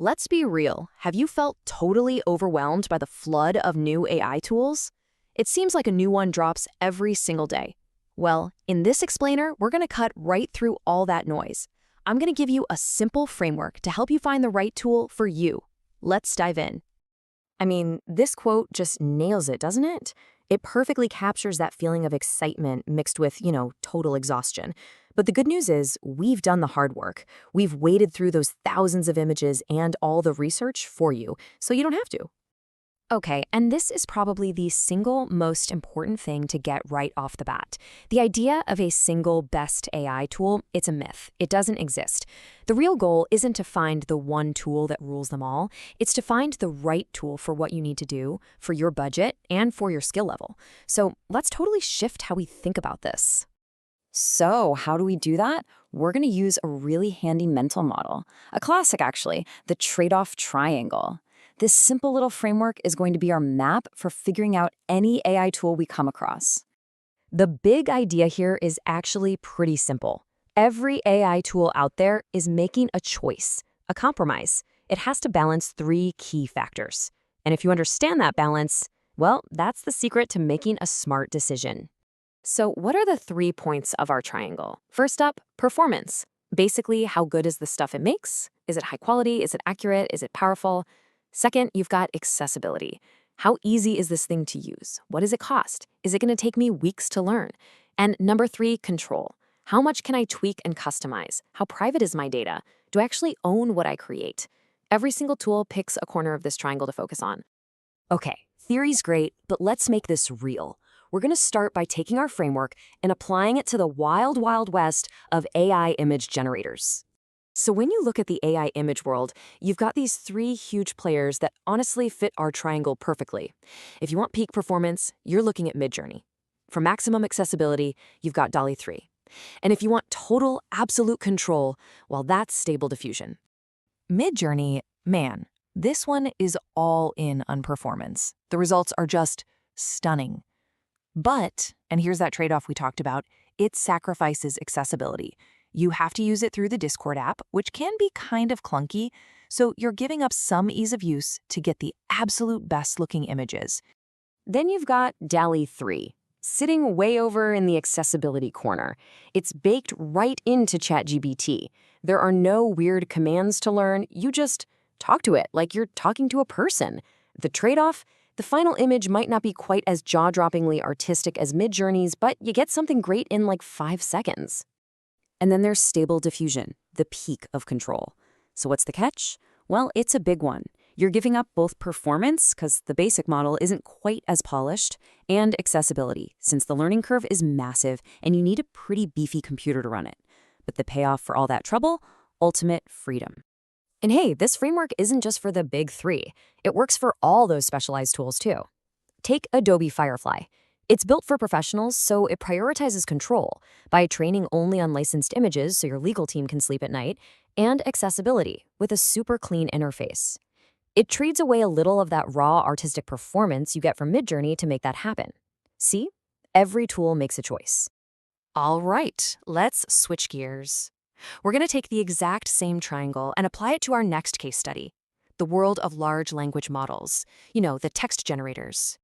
Let's be real. Have you felt totally overwhelmed by the flood of new AI tools? It seems like a new one drops every single day. Well, in this explainer, we're going to cut right through all that noise. I'm going to give you a simple framework to help you find the right tool for you. Let's dive in. I mean, this quote just nails it, doesn't it? It perfectly captures that feeling of excitement mixed with, total exhaustion. But the good news is we've done the hard work. We've waded through those thousands of images and all the research for you, so you don't have to. Okay, and this is probably the single most important thing to get right off the bat. The idea of a single best AI tool, it's a myth. It doesn't exist. The real goal isn't to find the one tool that rules them all. It's to find the right tool for what you need to do, for your budget, and for your skill level. So let's totally shift how we think about this. So how do we do that? We're going to use a really handy mental model. A classic, actually, the trade-off triangle. This simple little framework is going to be our map for figuring out any AI tool we come across. The big idea here is actually pretty simple. Every AI tool out there is making a choice, a compromise. It has to balance three key factors. And if you understand that balance, well, that's the secret to making a smart decision. So what are the 3 points of our triangle? First up, performance. Basically, how good is the stuff it makes? Is it high quality? Is it accurate? Is it powerful? Second, you've got accessibility. How easy is this thing to use? What does it cost? Is it going to take me weeks to learn? And number 3, control. How much can I tweak and customize? How private is my data? Do I actually own what I create? Every single tool picks a corner of this triangle to focus on. Okay, theory's great, but let's make this real. We're going to start by taking our framework and applying it to the wild, wild west of AI image generators. So when you look at the AI image world, you've got these 3 huge players that honestly fit our triangle perfectly. If you want peak performance, you're looking at Midjourney. For maximum accessibility, you've got DALL-E 3. And if you want total, absolute control, well, that's Stable Diffusion. Midjourney, man, this one is all in on performance. The results are just stunning. But, and here's that trade-off we talked about, it sacrifices accessibility. You have to use it through the Discord app, which can be kind of clunky, so you're giving up some ease of use to get the absolute best-looking images. Then you've got DALL-E 3, sitting way over in the accessibility corner. It's baked right into ChatGPT. There are no weird commands to learn. You just talk to it like you're talking to a person. The trade-off? The final image might not be quite as jaw-droppingly artistic as Midjourney's, but you get something great in like 5 seconds. And then there's Stable Diffusion, the peak of control. So what's the catch? Well, it's a big one. You're giving up both performance, because the basic model isn't quite as polished, and accessibility, since the learning curve is massive and you need a pretty beefy computer to run it. But the payoff for all that trouble? Ultimate freedom. And hey, this framework isn't just for the big 3. It works for all those specialized tools too. Take Adobe Firefly. It's built for professionals, so it prioritizes control by training only on licensed images so your legal team can sleep at night, and accessibility with a super clean interface. It trades away a little of that raw artistic performance you get from Midjourney to make that happen. See? Every tool makes a choice. All right, let's switch gears. We're going to take the exact same triangle and apply it to our next case study, the world of large language models, the text generators.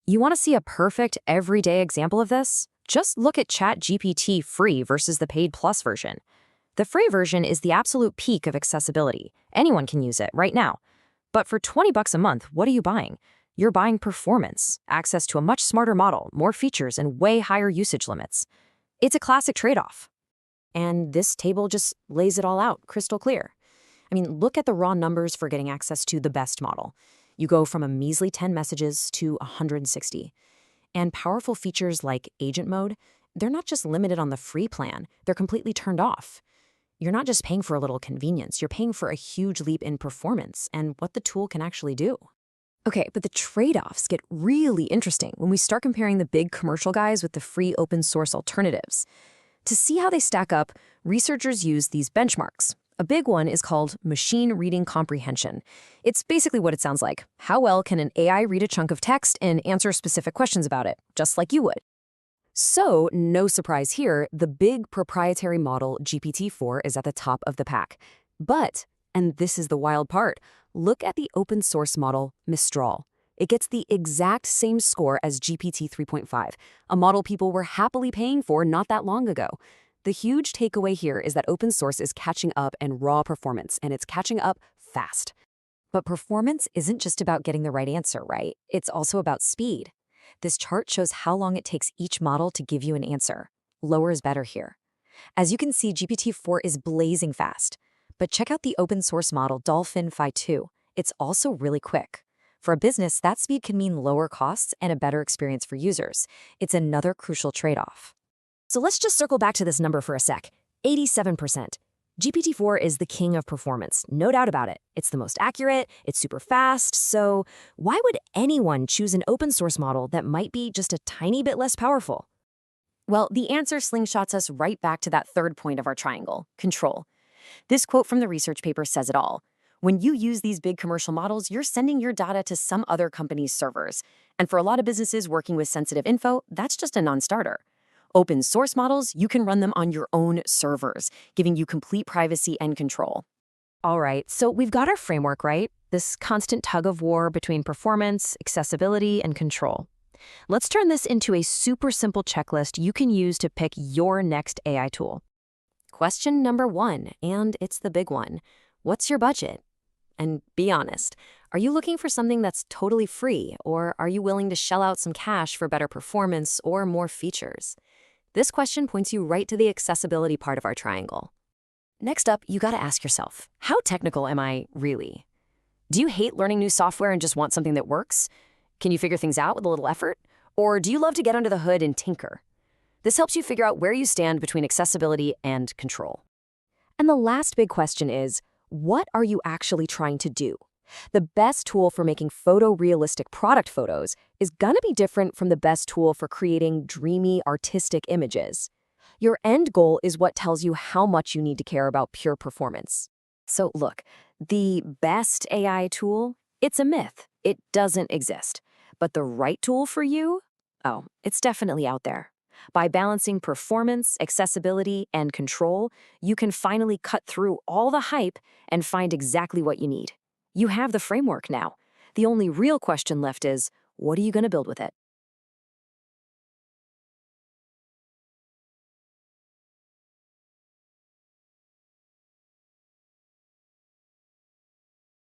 You want to see a perfect, everyday example of this? Just look at ChatGPT free versus the paid plus version. The free version is the absolute peak of accessibility. Anyone can use it right now. But for $20 a month, what are you buying? You're buying performance, access to a much smarter model, more features, and way higher usage limits. It's a classic trade-off. And this table just lays it all out crystal clear. I mean, look at the raw numbers for getting access to the best model. You go from a measly 10 messages to 160. And powerful features like agent mode, they're not just limited on the free plan, they're completely turned off. You're not just paying for a little convenience, you're paying for a huge leap in performance and what the tool can actually do. Okay, but the trade-offs get really interesting when we start comparing the big commercial guys with the free open source alternatives. To see how they stack up, researchers use these benchmarks. A big one is called machine reading comprehension. It's basically what it sounds like. How well can an AI read a chunk of text and answer specific questions about it, just like you would? So, no surprise here, the big proprietary model GPT-4 is at the top of the pack. But And this is the wild part. Look at the open source model, Mistral. It gets the exact same score as GPT 3.5, a model people were happily paying for not that long ago. The huge takeaway here is that open source is catching up in raw performance, and it's catching up fast. But performance isn't just about getting the right answer, right? It's also about speed. This chart shows how long it takes each model to give you an answer. Lower is better here. As you can see, GPT-4 is blazing fast. But check out the open source model Dolphin Phi 2. It's also really quick. For a business, that speed can mean lower costs and a better experience for users. It's another crucial trade-off. So let's just circle back to this number for a sec. 87%. GPT-4 is the king of performance, no doubt about it. It's the most accurate, it's super fast, so why would anyone choose an open source model that might be just a tiny bit less powerful? Well, the answer slingshots us right back to that third point of our triangle, control. This quote from the research paper says it all. When you use these big commercial models, you're sending your data to some other company's servers. And for a lot of businesses working with sensitive info, that's just a non-starter. Open source models, you can run them on your own servers, giving you complete privacy and control. All right, so we've got our framework, right? This constant tug of war between performance, accessibility, and control. Let's turn this into a super simple checklist you can use to pick your next AI tool. Question number 1, and it's the big one. What's your budget? And be honest, are you looking for something that's totally free, or are you willing to shell out some cash for better performance or more features? This question points you right to the accessibility part of our triangle. Next up, you gotta ask yourself, how technical am I really? Do you hate learning new software and just want something that works? Can you figure things out with a little effort? Or do you love to get under the hood and tinker? This helps you figure out where you stand between accessibility and control. And the last big question is, what are you actually trying to do? The best tool for making photorealistic product photos is gonna be different from the best tool for creating dreamy, artistic images. Your end goal is what tells you how much you need to care about pure performance. So look, the best AI tool, it's a myth. It doesn't exist. But the right tool for you? Oh, it's definitely out there. By balancing performance, accessibility, and control, you can finally cut through all the hype and find exactly what you need. You have the framework now. The only real question left is, what are you going to build with it?